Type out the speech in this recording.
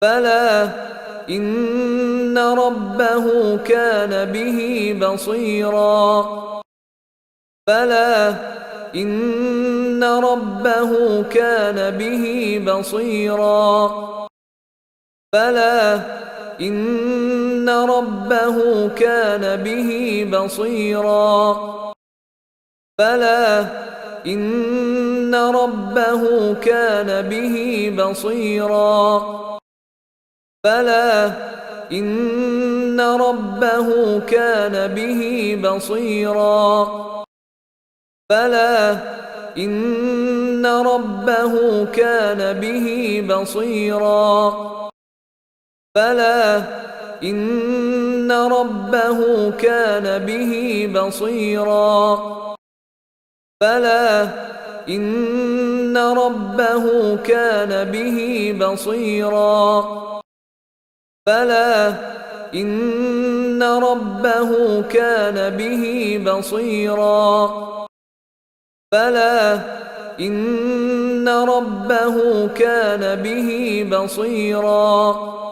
بلى إن ربه كان به بصيرا بلى إن ربه كان به بصيرا بلى إن ربه كان به بصيرا بلى إن ربه كان به بصيرا بلى إن ربه كان به بصيرا بلى إن ربه كان به بصيرا بلى إن ربه كان به بصيرا بلى إن ربه كان به بصيرا بلى إن ربه كان به بصيرا بلى إن ربه كان به بصيرا